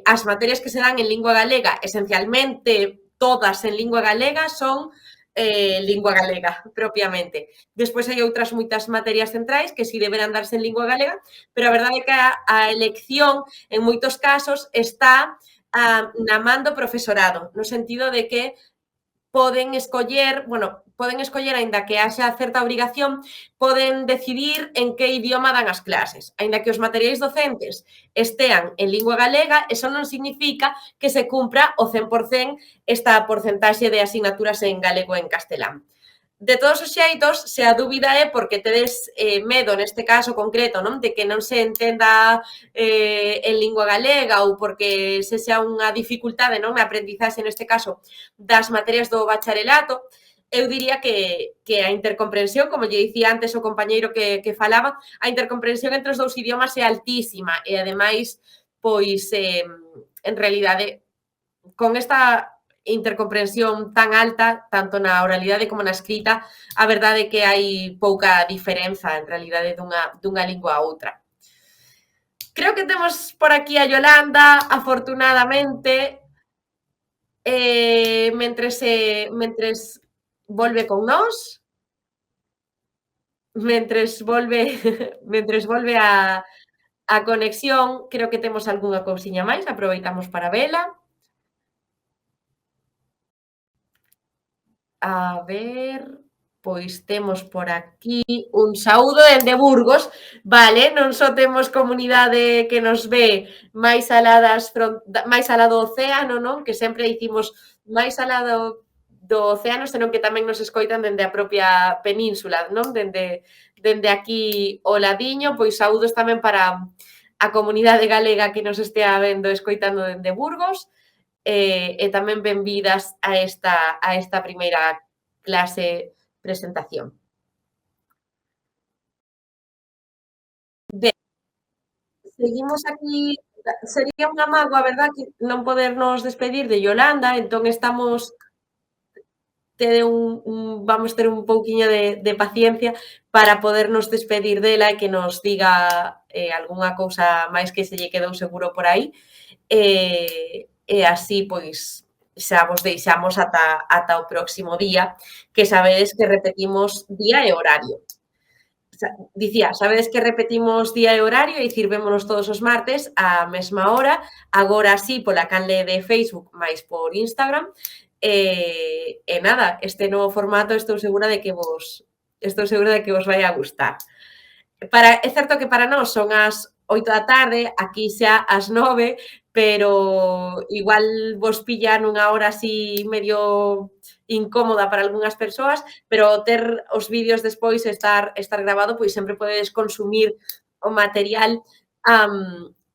[SPEAKER 3] as materias que se dan en lingua galega, esencialmente todas en lingua galega, son lingua galega, propiamente. Despois hai outras moitas materias centrais que si deberán darse en lingua galega, pero a verdade é que a elección, en moitos casos, está na man do profesorado, no sentido de que poden escoller, aínda que haxa certa obrigación, poden decidir en que idioma dan as clases. Aínda que os materiais docentes estean en lingua galega, eso non significa que se cumpra o 100% esta porcentaxe de asignaturas en galego e en castelán. De todos os xeitos, se a dúbida é porque tedes medo, neste caso concreto, non, de que non se entenda en lingua galega ou porque se xa unha dificultade non, na aprendizaxe, neste caso, das materias do bacharelato, eu diría que a intercomprensión, como lle dicía antes o compañeiro que falaba, a intercomprensión entre os dous idiomas é altísima e, ademais, pois, en realidade, con esta intercomprensión tan alta, tanto na oralidade como na escrita, a verdade é que hai pouca diferenza, en realidade, dunha lingua a outra. Creo que temos por aquí a Yolanda, afortunadamente, mentres volve con nós, mentres volve a conexión, creo que temos algunha cousiña máis, aproveitamos para vela. A ver, pois temos por aquí un saúdo dende Burgos, vale, non só temos comunidade que nos ve máis alá do océano, non? Que sempre dicimos máis alá do océano, senón que tamén nos escoitan dende a propia península, non? Dende aquí o ladiño, pois saúdos tamén para a comunidade galega que nos estea vendo e escoitando dende Burgos, e tamén benvidas a esta primeira clase presentación. Ben, seguimos aquí, sería unha mágoa, a verdad, que non podernos despedir de Yolanda, entón estamos vamos ter un pouquiño de paciencia para podernos despedir dela e que nos diga algunha cousa máis que se lle quedou seguro por aí, e así, pois, xa vos deixamos ata o próximo día, que sabedes que repetimos día e horario. Dicía, sabedes que repetimos día e horario e dicir, vémonos todos os martes á mesma hora, agora sí pola canle de Facebook máis por Instagram, e nada, este novo formato estou segura de que vos vai a gustar. É certo que para nós son as 8 da tarde, aquí xa as 9, pero igual vos pilla nunha hora así medio incómoda para algunhas persoas, pero ter os vídeos despois e estar grabado, pois sempre podedes consumir o material,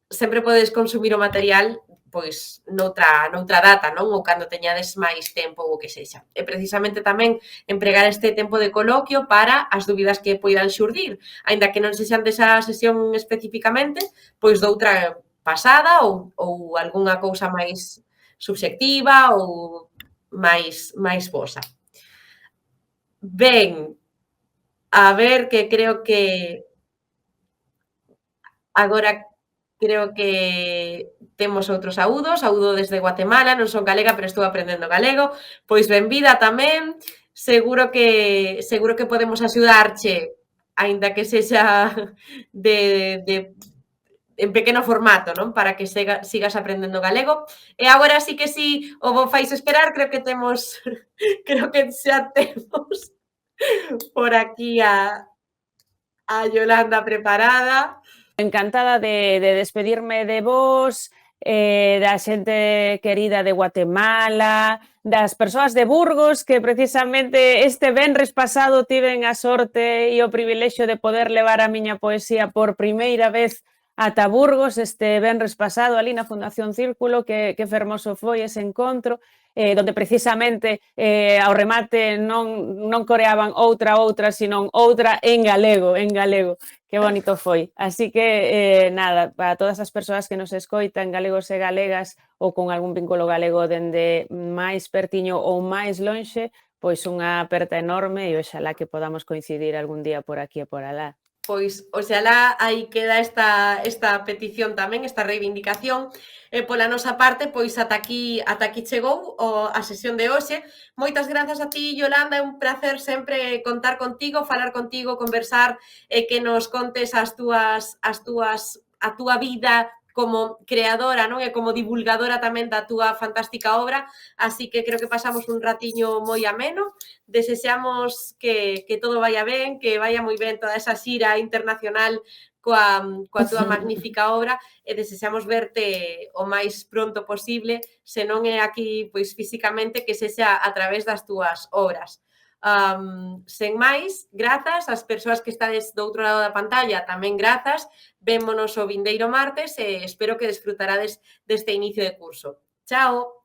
[SPEAKER 3] sempre podedes consumir o material pois noutra data, non? Ou cando teñades máis tempo ou o que sexa. E precisamente tamén empregar este tempo de coloquio para as dúbidas que poidan xurdir, aínda que non sexan desa sesión especificamente, pois doutra pasada ou algunha cousa máis subxectiva ou máis vosa. Ben, a ver, que creo que agora creo que temos outro saúdo desde Guatemala, non son galega, pero estou aprendendo galego, pois benvida tamén, seguro que podemos axudarche, aínda que sexa en pequeno formato, non? Para que sigas aprendendo galego. E agora sí que sí, o vos fais esperar, creo que xa temos por aquí a Yolanda preparada.
[SPEAKER 4] Encantada de despedirme de vos, da xente querida de Guatemala, das persoas de Burgos, que precisamente este venres pasado tiven a sorte e o privilexio de poder levar a miña poesía por primeira vez ata Burgos este venres pasado, ali na Fundación Círculo, que fermoso foi ese encontro, donde precisamente ao remate non coreaban outra, senón outra en galego. Que bonito foi. Así que, nada, para todas as persoas que nos escoitan, galegos e galegas, ou con algún vínculo galego dende máis pertiño ou máis lonxe, pois unha aperta enorme e oxalá que podamos coincidir algún día por aquí e por alá.
[SPEAKER 3] Pois, oxalá, aí queda esta petición tamén, esta reivindicación, e pola nosa parte, pois ata aquí chegou a sesión de hoxe. Moitas grazas a ti, Yolanda, é un placer sempre contar contigo, falar contigo, conversar, e que nos contes a túa vida como creadora, non? E como divulgadora tamén da túa fantástica obra, así que creo que pasamos un ratiño moi ameno. Desexamos que todo vaya ben, que vaya moi ben toda esa xira internacional coa túa magnífica obra, e desexamos verte o máis pronto posible, se non é aquí pois físicamente, que sexa a través das túas obras. Sen máis, grazas ás persoas que estades do outro lado da pantalla, tamén grazas, vémonos o vindeiro martes e espero que desfrutarades deste inicio de curso. Chao!